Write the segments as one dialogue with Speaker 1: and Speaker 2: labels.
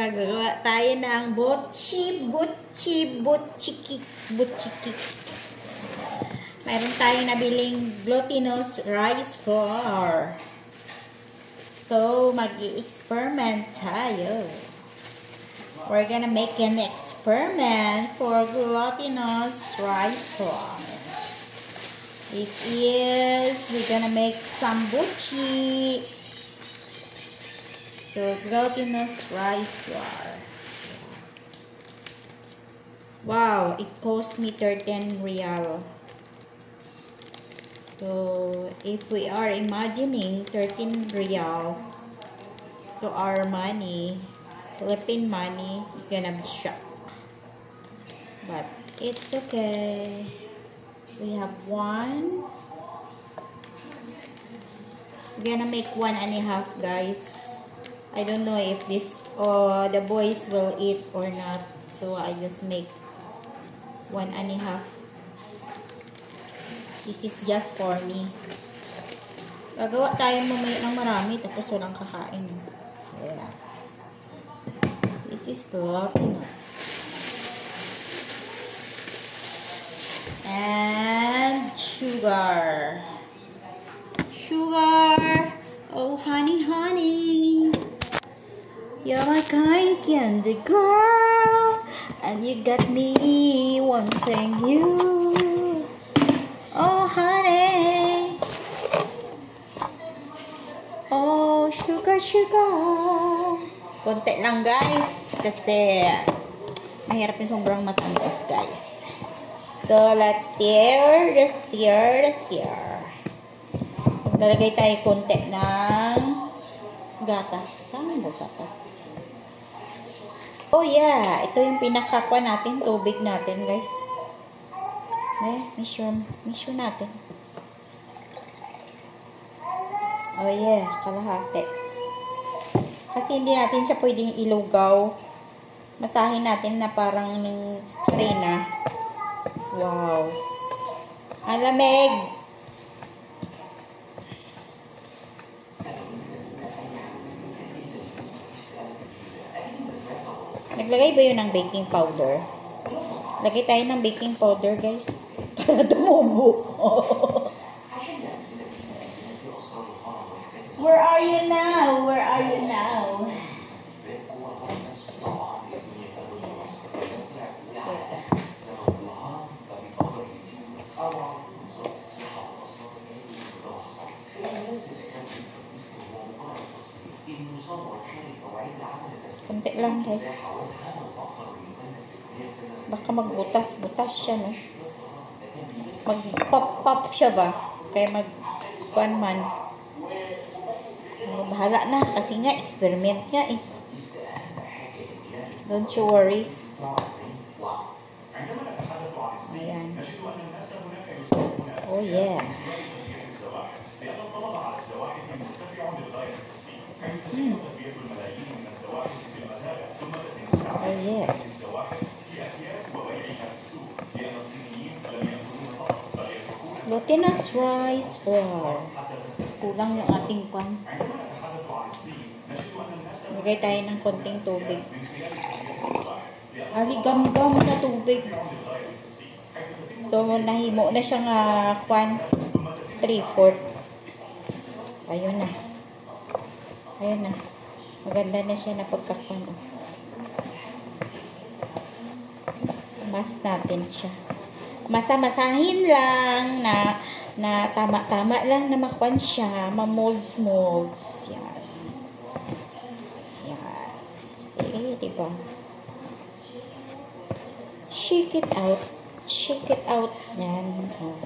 Speaker 1: Gagawa tayo ng butchiki. Mayroon tayong nabiling glutinous rice flour. So, mag-i-experiment tayo. We're gonna make an experiment for glutinous rice flour. This is, we're gonna make some butchi. So, glutinous rice flour. Wow, it cost me 13 real. So, if we are imagining 13 real to our money, Philippine money, you're gonna be shocked. But, it's okay. We have one. We're gonna make 1.5, guys. I don't know if this the boys will eat or not. So, I just make 1.5. This is just for me. Gagawa tayo mamaya ng marami tapos walang kakain. Yeah. This is glutinous. And sugar. Sugar. Oh, honey, honey. You're my kind candy girl. And you got me wanting you. Oh, honey. Oh, sugar, sugar. Konti lang, guys. Kasi mahirap yung sobrang matamis, guys. So, let's stir. Lalagay tayo konti ng gatas. Saan ba gatas? Oh, yeah. Ito yung pinakakwa natin. Tubig natin, guys. Measure natin. Oh yeah, kalahati. Kasi hindi natin siya pwedeng ilugaw. Masahin natin na parang harina. Wow. Ang lamig. Naglagay ba yun ng baking powder? Lagay tayo ng baking powder, guys. Para tumubo. Where are you now? Where are you now? Kunti lang, guys. Baka magbutas-butas siya, no? Mag-pop-pop siya ba? Kaya mag-kuan man. Bahala na. Kasi nga, experiment nga eh. Don't you worry. Ayan. Oh yeah. Oh yeah. Glutinous rice flour. Kulang yung ating pan. Lagay tayo ng konting tubig. Aligam-gam na tubig. So, nahimo na siyang kwan 3/4. Ayun na. Ayun na. Maganda na siya na pagkakwan. Mas natin siya. Masa-masahin lang na tama-tama lang na makwan siya. Ma-molds. Yan. Yan. See, diba? Shake it out. Shake it out. Yan. Oh.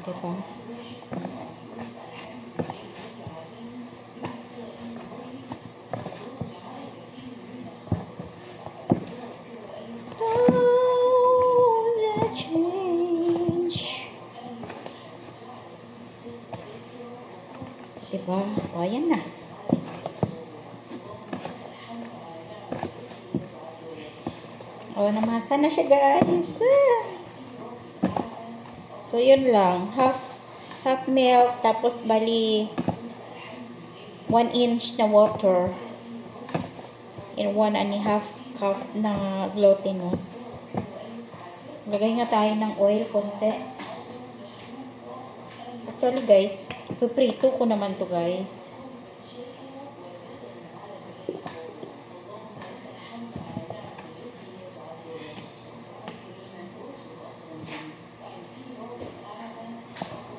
Speaker 1: Diba? Diba? O, ayan na. O, namasa na siya, guys. So, yun lang. Half half milk, tapos bali 1 inch na water and 1.5 cup na glutinous. Lagay nga tayo ng oil konti. Actually guys, ipiprito ko naman to guys.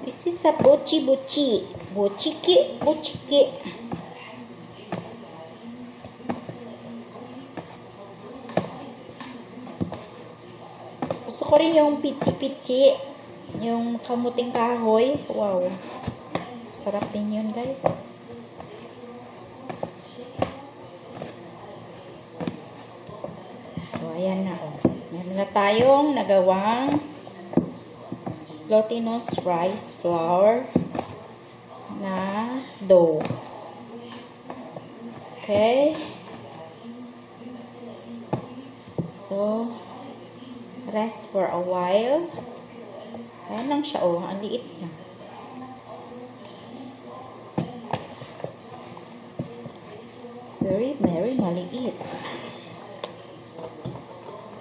Speaker 1: This is a bochi-bochi. Bochiki. Gusto ko rin yung pichi-pichi. Yung kamuting kahoy. Wow. Sarap din yun guys. So, ayan na oh. Meron na tayong nagawang glutinous rice flour na dough. Okay. So, rest for a while. Ayan lang siya, oh. Ang liit na. It's very, very maliit.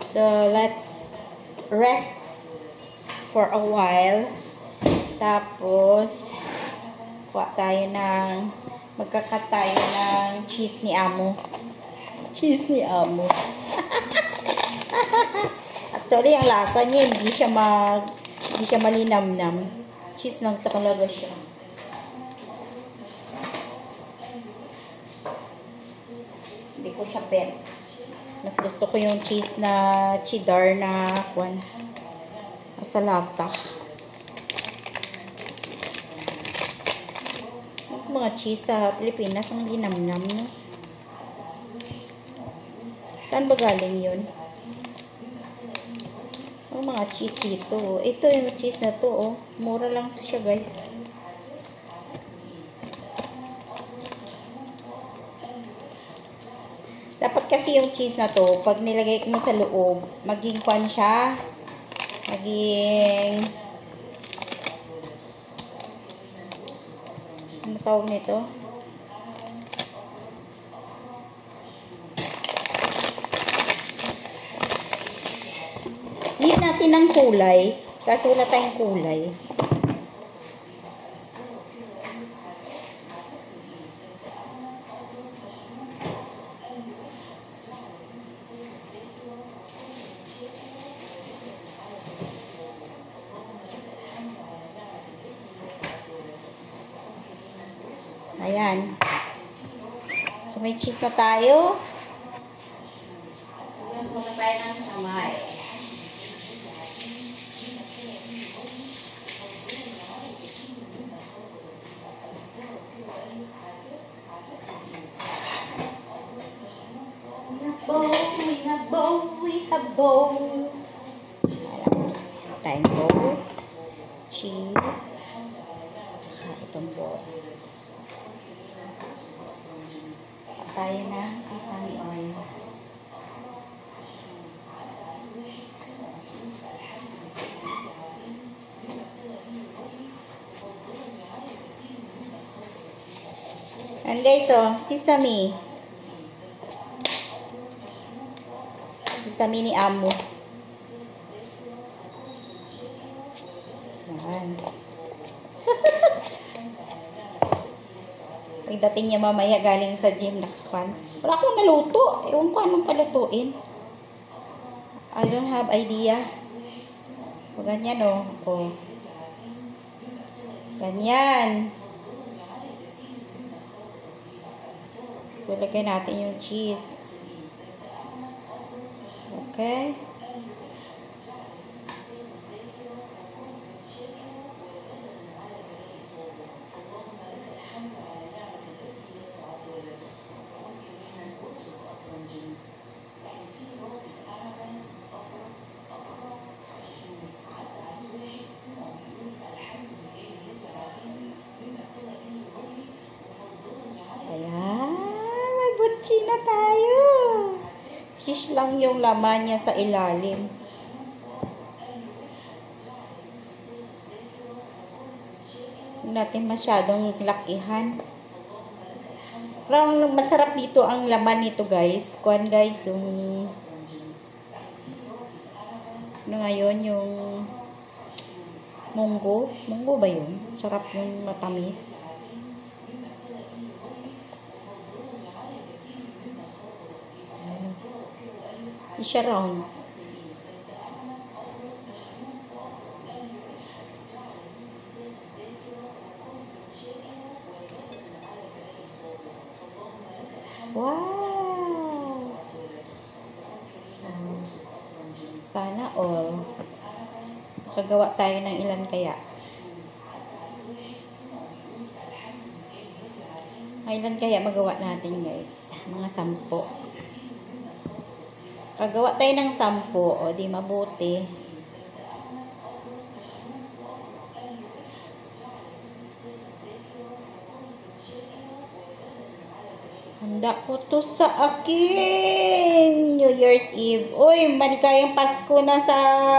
Speaker 1: So, let's rest for a while. Tapos, magkakat tayo ng cheese ni Amo. Cheese ni Amo. Actually, ang lasa niya, hindi siya malinamnam. Cheese lang talaga siya. Hindi ko siya bet. Mas gusto ko yung cheese na cheddar na sa lata. Mga cheese sa Pilipinas ang linamnam, no? Saan ba galing yun? Ang mga cheese dito. Ito yung cheese na to, oh. Mura lang siya, guys. Dapat kasi yung cheese na to, pag nilagay mo sa loob, maging kwan siya. Ano tawag nito? Need natin ng kulay. Kasi wala tayong kulay. Ayan. So, may cheese na tayo. Hugas muna tayo ng kamay. We have bowl. Tayong bowl. Cheese. Tsaka itong bowl. Tayo na sesame oil. And guys, oh, sesame. Sesame ni Amo. Yan. Pagdating niya mamaya galing sa gym, nakakwan. Wala akong naluto. Ewan ko anong palutuin. I don't have idea. O, ganyan, oh. O. Ganyan. So, lagay natin yung cheese. Okay. Butchi na tayo. Cheese lang yung laman niya sa ilalim. Huwag natin masyadong lakihan. Parang masarap dito ang laman nito, guys. Kuan, guys, yung ano ngayon, yung munggo. Munggo ba yun? Sarap yung matamis. Siya round. Wow! Sana all. Makagawa tayo ng ilan kaya? Ilan kaya magawa natin, guys? Mga 10. Pagawa tayo ng 10, o di mabuti. Handa ko to sa aking New Year's Eve. Uy, maligayang Pasko na sa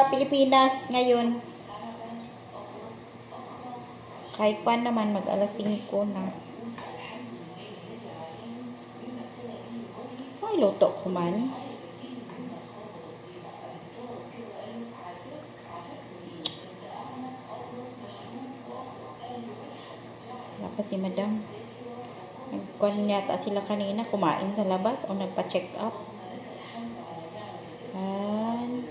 Speaker 1: Pilipinas ngayon. Kahit pa naman, mag-alas 5 na. Ay, luto ko man. Wala pa si madam. Nagkuhan yata sila kanina, kumain sa labas o nagpa-check up. Yan.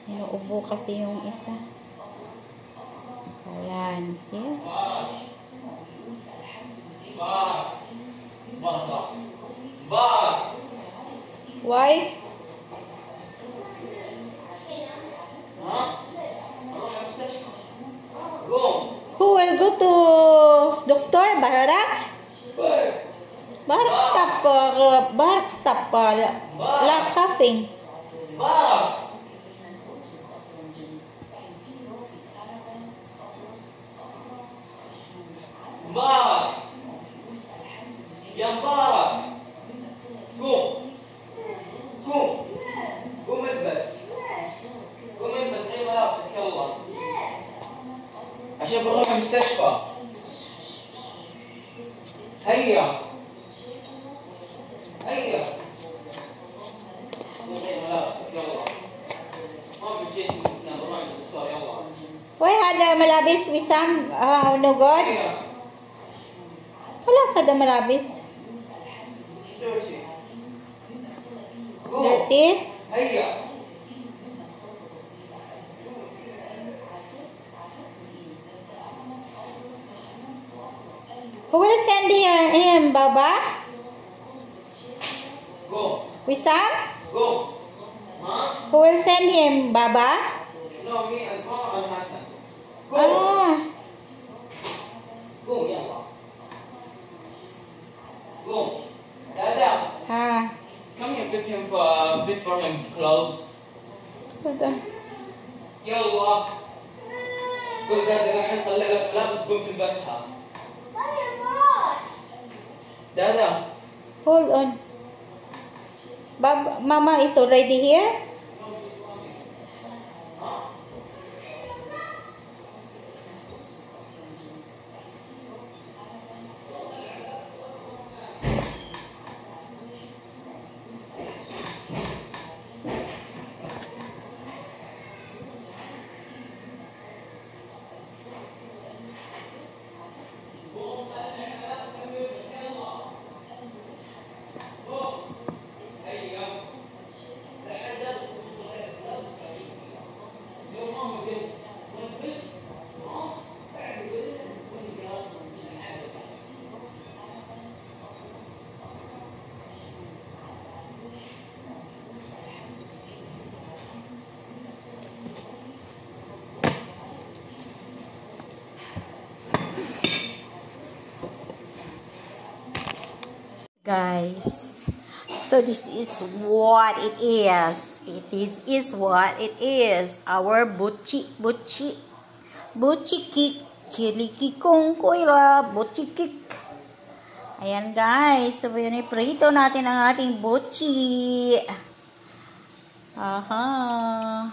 Speaker 1: Inuubo kasi yung isa. Ayan. Yeah. Why? Who will go to doctor? Barak? Barak stop la coughing.
Speaker 2: يا مبارك قوم البس غير ملابسك يلا عشان بنروح المستشفى. هيا غير ملابسك يلا ما في شيء اسمه بنروح للدكتور يلا.
Speaker 1: Why hada malabis Wisam? No God? Wala sa da malabis. Dirty?
Speaker 2: هيا
Speaker 1: Who will send him, Baba?
Speaker 2: Go.
Speaker 1: Wisam?
Speaker 2: Go. Huh?
Speaker 1: Who will send him, Baba?
Speaker 2: No, me and Mom and Hassan. Go.
Speaker 1: Ah.
Speaker 2: Go, يلا. Go. Dada.
Speaker 1: Ha.
Speaker 2: Come here, pick for him clothes. يلا. قول دادا الحين طلع لك ملابس تقوم تلبسها. دادا.
Speaker 1: Hold on. Mama is already here? Guys, so this is what it is. Is what it is. Our buchi cake, chili kikong kuila, buchi cake. Ayan guys, so yun iprito natin ang ating buchi. Aha.